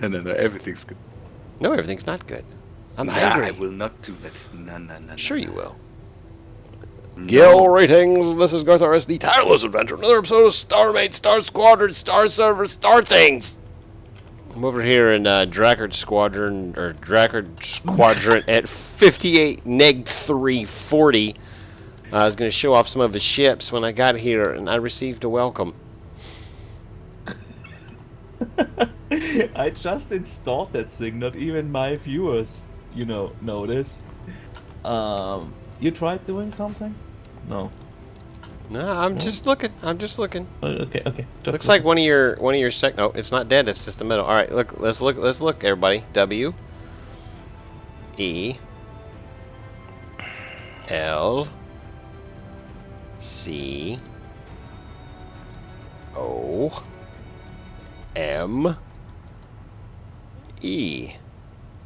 No, everything's good. No, everything's not good. I'm Nah, angry. I will not do that. No. Sure you will. No. Gil ratings, this is garthrs, the tireless adventure. Another episode of StarMade StarSquadron, Star Server, Star Things. I'm over here in Drakkart Squadron, or Drakkart Squadron at 58 neg 340. I was going to show off some of his ships when I got here, and I received a welcome. I just installed that thing, not even my viewers, notice. You tried doing something? No. No, I'm just looking. Okay. Looks like one of your no, it's not dead. It's just the middle. All right, let's look, everybody. W E L C O M E.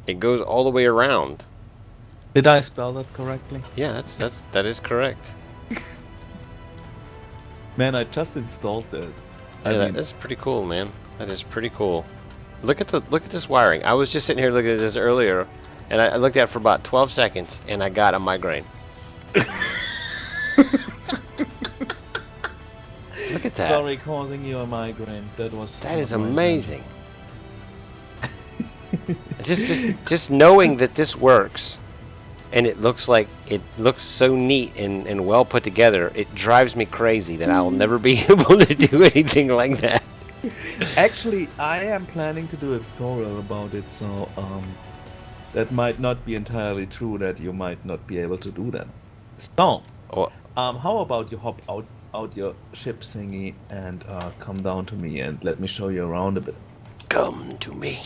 It goes all the way around. Did I spell that correctly? Yeah, that is correct. Man, I just installed that. That's pretty cool, man. That is pretty cool. Look at this wiring. I was just sitting here looking at this earlier, and I looked at it for about 12 seconds, and I got a migraine. Look at that. Sorry, causing you a migraine. That is amazing. just knowing that this works, and it looks so neat and well put together, it drives me crazy that I'll never be able to do anything like that. Actually, I am planning to do a tutorial about it, so that might not be entirely true that you might not be able to do that. So, how about you hop out your ship thingy and come down to me and let me show you around a bit. Come to me.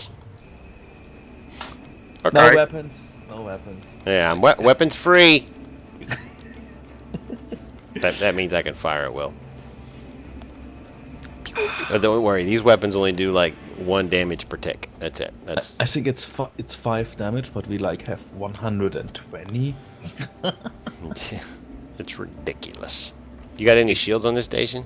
Okay. No weapons. Yeah, I'm weapons free. that means I can fire at will. But don't worry, these weapons only do like 1 damage per tick. That's it. I think it's 5 damage, but we have 120. It's ridiculous. You got any shields on this station?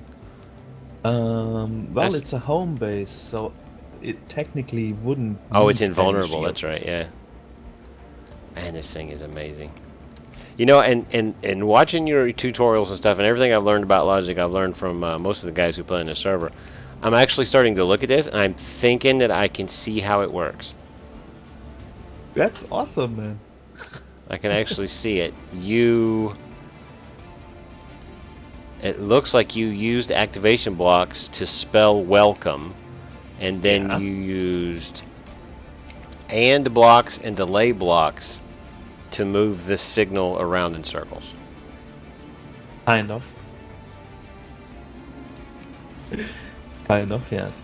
Well, it's a home base, so it technically wouldn't. Oh, it's invulnerable. That's right. Yeah. Man, this thing is amazing. And watching your tutorials and stuff and everything I've learned about logic, I've learned from most of the guys who play in the server. I'm actually starting to look at this, and I'm thinking that I can see how it works. That's awesome, man. I can actually see it. It looks like you used activation blocks to spell welcome, and then you used and blocks and delay blocks to move this signal around in circles. Kind of. Yes.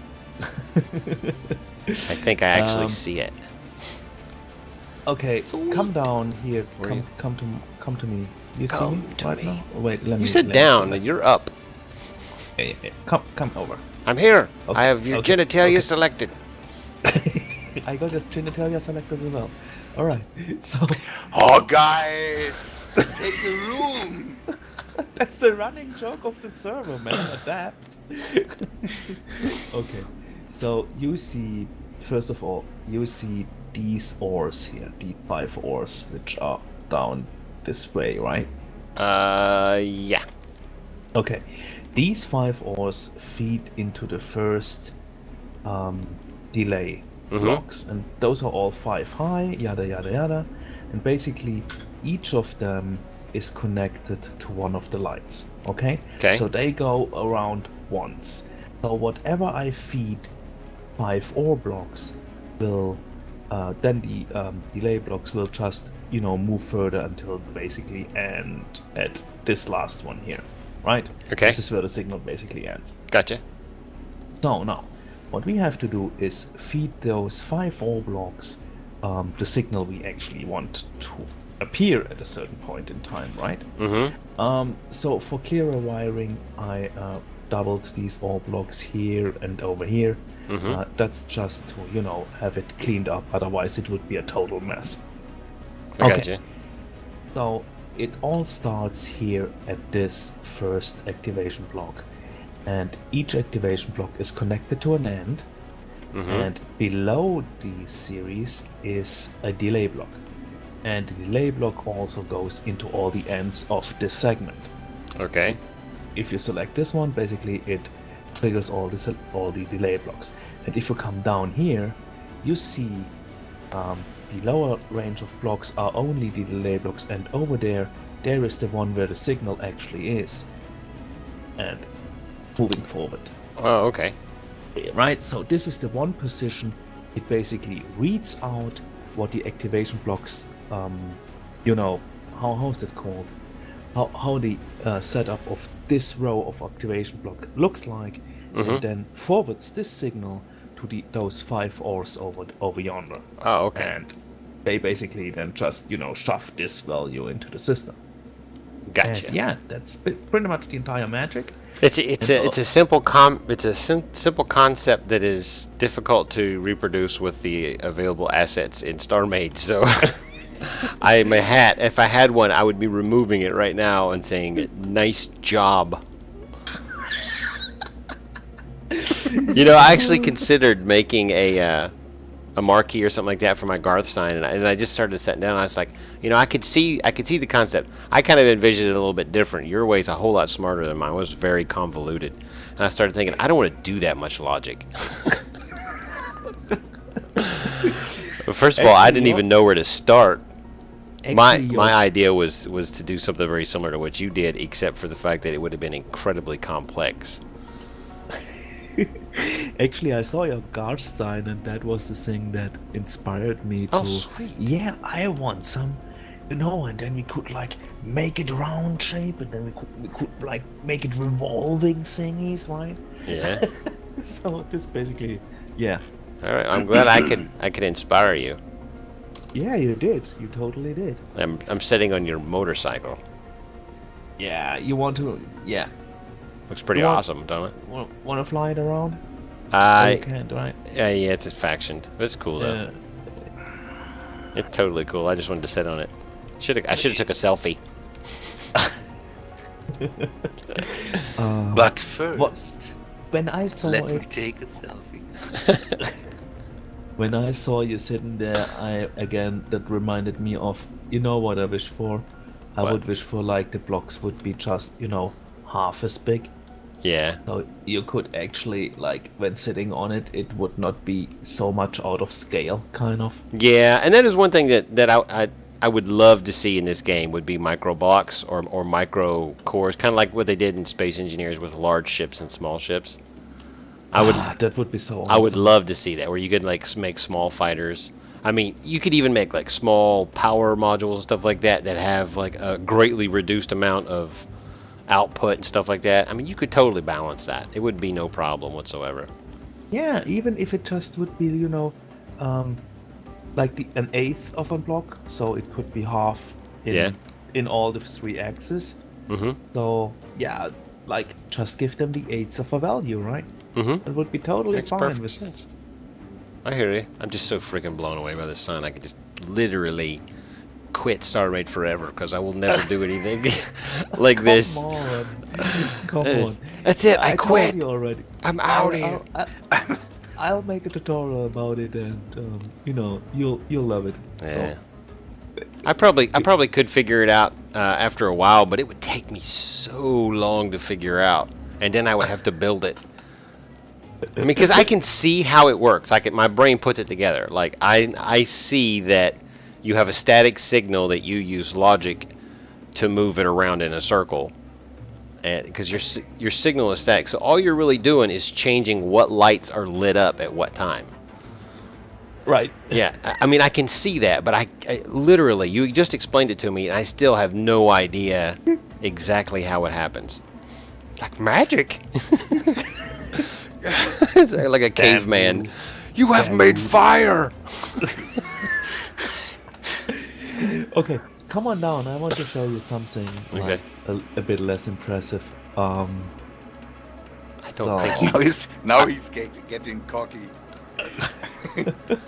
I think I actually see it. Okay, Sweet. come down here. Come to me. You see me right now? Wait, let me. You said down. You're up. Yeah. Come over. I'm here. Okay. I have your genitalia selected. I got your genitalia selected as well. All right. So. Oh, guys, take the room. That's the running joke of the server, man. Adapt. Okay. So first of all, you see these ores here, these 5 ores, which are down this way, right? Yeah. Okay. These 5 ores feed into the first delay blocks, and those are all 5 high, yada yada yada, and basically each of them is connected to one of the lights. Okay. So they go around once. So whatever I feed 5 ore blocks will then the delay blocks will just move further until basically end at this last one here, right? Okay. This is where the signal basically ends. Gotcha. So now, what we have to do is feed those 5 ore blocks the signal we actually want to appear at a certain point in time, right? Mm-hmm. So for clearer wiring, I doubled these ore blocks here and over here. Mm-hmm. That's just to have it cleaned up, otherwise it would be a total mess. I gotcha. So it all starts here at this first activation block, and each activation block is connected to an end, and below the series is a delay block. And the delay block also goes into all the ends of this segment. Okay. If you select this one, basically it triggers all the delay blocks. And if you come down here, you see the lower range of blocks are only the delay blocks, and over there is the one where the signal actually is. And moving forward. Oh, okay. Right, so this is the one position. It basically reads out what the activation blocks, you know, how is it called? How the setup of this row of activation block looks like, and then forwards this signal to those 5 ores over yonder. Oh, okay. And they basically then just, you know, shove this value into the system. Gotcha. And yeah, that's pretty much the entire magic. It's a simple simple concept that is difficult to reproduce with the available assets in StarMade. So, I'm a hat. If I had one, I would be removing it right now and saying, "Nice job." You know, I actually considered making a marquee or something like that for my Garth sign, and I just started sitting down. And I was like, you know, I could see the concept. I kind of envisioned it a little bit different. Your way's a whole lot smarter than mine. It was very convoluted, and I started thinking, I don't want to do that much logic. But first of all, I didn't even know where to start. My idea was to do something very similar to what you did, except for the fact that it would have been incredibly complex. Actually, I saw your garth sign, and that was the thing that inspired me to. Oh, sweet. Yeah, I want some, you know, and then we could like make it round shape, and then we could like make it revolving thingies, right? Yeah. So this basically, yeah. All right. I'm glad I could inspire you. Yeah, you did. You totally did. I'm sitting on your motorcycle. Yeah, you want to? Yeah. Looks pretty awesome, don't it? Want to fly it around? You can't, right? Yeah, it's factioned. It's cool though. It's totally cool. I just wanted to sit on it. I should have took a selfie. But first, when I saw let me take a selfie. When I saw you sitting there, that reminded me of, you know what I wish for? I would wish for like the blocks would be just, you know, half as big. Yeah. So you could actually, like, when sitting on it, it would not be so much out of scale, kind of. Yeah, and that is one thing that I would love to see in this game would be micro blocks or micro cores, kind of like what they did in Space Engineers with large ships and small ships. That would be so awesome. I would love to see that, where you could like make small fighters. I mean, you could even make like small power modules and stuff like that have like a greatly reduced amount of output and stuff like that. I mean, you could totally balance that. It would be no problem whatsoever. Yeah, even if it just would be, you know, like an eighth of a block, so it could be half in all the 3 axes. So yeah, like just give them the eighths of a value, right? It would be totally Makes fine perfect with sense. I hear you. I'm just so freaking blown away by this sign. I could just literally quit StarMade forever because I will never do anything like this. Come on. That's it. I quit. Told you already. I'm out here. I'll make a tutorial about it, and you know, you'll love it. Yeah. So, I probably could figure it out after a while, but it would take me so long to figure out, and then I would have to build it. I mean, because I can see how it works. My brain puts it together. Like I see that you have a static signal that you use logic to move it around in a circle, and because your signal is static, so all you're really doing is changing what lights are lit up at what time. Right. Yeah, I mean, I can see that, but I literally, you just explained it to me, and I still have no idea exactly how it happens. It's like magic. It's like a caveman. You have made fire. Okay, come on down. I want to show you something like a bit less impressive. I don't think now he's getting cocky.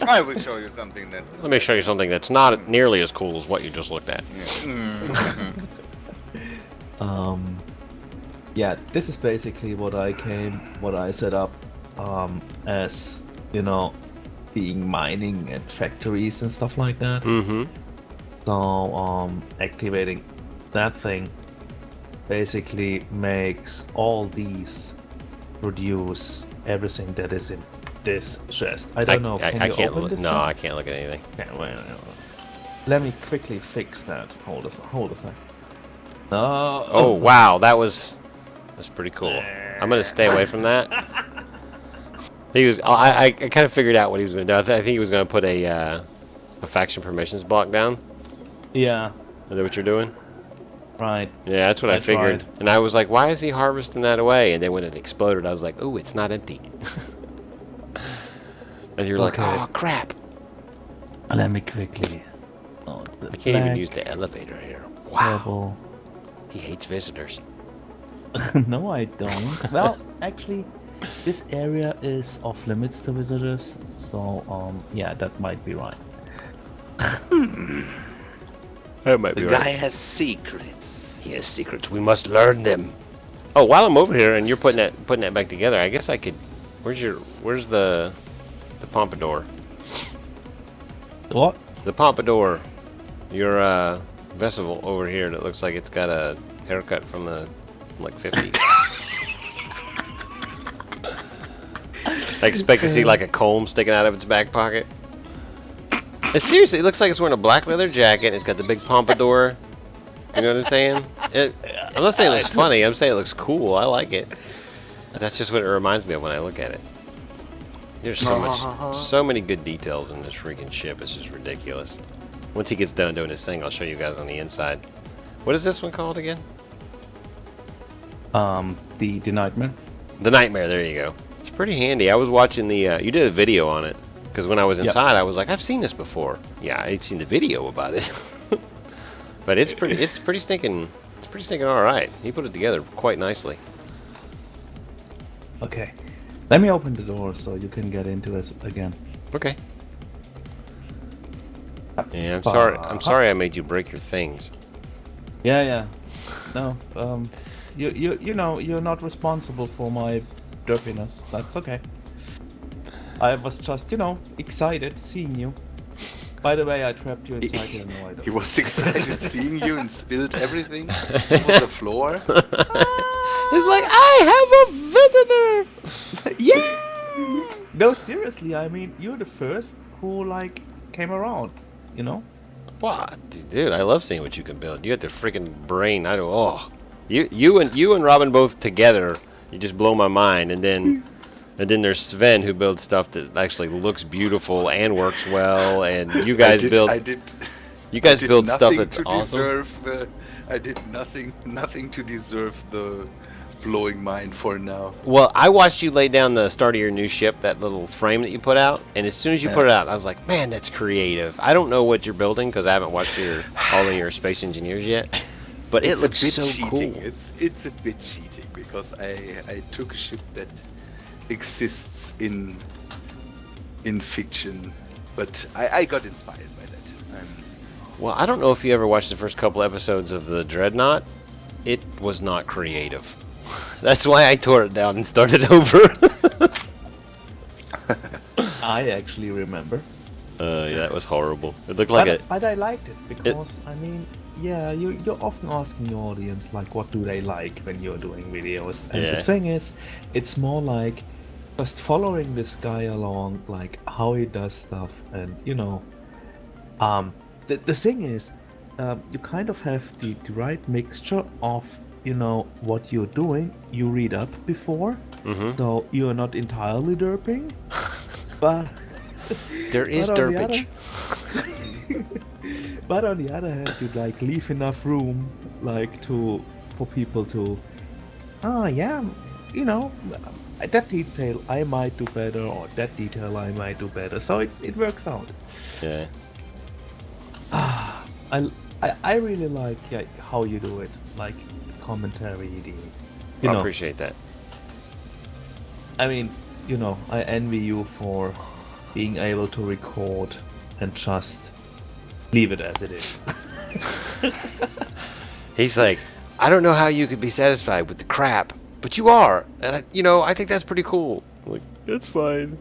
I will show you something that. Let me show you something that's not nearly as cool as what you just looked at. Yeah, this is basically what I set up as you know, being mining and factories and stuff like that. Mm-hmm. So activating that thing basically makes all these produce everything that is in this chest. I don't know. I you can't open look. this No, chest? I can't look at anything. Okay, wait. Let me quickly fix that. Hold a sec. No. Oh wow, that's pretty cool. I'm gonna stay away from that. He was. I kind of figured out what he was gonna do. I think he was gonna put a faction permissions block down. Yeah. Is that what you're doing? Right. Yeah, that's what I figured. Right. And I was like, why is he harvesting that away? And then when it exploded, I was like, oh, it's not empty. And you're like, oh crap. Let me quickly. Oh, I can't even use the elevator here. Wow. Purple. He hates visitors. No, I don't. Well, actually, this area is off limits to visitors, so yeah, that might be right. That might The guy has secrets. He has secrets. We must learn them. Oh, while I'm over here and you're putting that back together, I guess I could. Where's the pompadour? What? The pompadour. Your vessel over here that looks like it's got a haircut from the like 50s. I expect to see like a comb sticking out of its back pocket. Seriously, it looks like it's wearing a black leather jacket. It's got the big pompadour. You know what I'm saying? I'm not saying it looks funny. I'm saying it looks cool. I like it. That's just what it reminds me of when I look at it. There's so many good details in this freaking ship. It's just ridiculous. Once he gets done doing his thing, I'll show you guys on the inside. What is this one called again? The Nightmare. The Nightmare. There you go. It's pretty handy. I was watching the. You did a video on it because when I was inside, I was like, I've seen this before. Yeah, I've seen the video about it. But it's pretty stinking. It's pretty stinking all right. He put it together quite nicely. Okay, let me open the door so you can get into it again. Okay. Yeah, I'm sorry. I'm sorry I made you break your things. Yeah. No, you know, you're not responsible for my derpiness. That's okay. I was just, excited seeing you. By the way, I trapped you inside here. No, I don't. He was excited seeing you and spilled everything on the floor. He's like, I have a visitor! Yeah! No, seriously, I mean, you're the first who, came around, you know? What? Dude, I love seeing what you can build. You got the freaking brain. You and Robin both together, you just blow my mind. And then there's Sven who builds stuff that actually looks beautiful and works well. And you guys build stuff that's awesome. I did nothing to deserve the blowing mind for now. Well, I watched you lay down the start of your new ship, that little frame that you put out, and as soon as you put it out, I was like, man, that's creative. I don't know what you're building because I haven't watched all of your Space Engineers yet, but it looks so cheating. cool. It's a bit cheating because I took a ship that exists in fiction, but I got inspired by that. Well, I don't know if you ever watched the first couple episodes of the Dreadnought. It was not creative. That's why I tore it down and started over. I actually remember. Yeah, that was horrible. It looked like But I liked it because, I mean, yeah, you're often asking your audience, what do they like when you're doing videos? And the thing is, it's more like just following this guy along, how he does stuff. And, the thing is, you kind of have the right mixture of what you're doing. You read up before, so you're not entirely derping, but there is derpage. But on the other hand, you leave enough room for people to, that detail I might do better, or that detail I might do better. So it works out. Yeah. I really like how you do it, commentary. I appreciate that. I mean, I envy you for being able to record and just leave it as it is. He's like, I don't know how you could be satisfied with the crap, but you are, and I think that's pretty cool. I'm like, that's fine.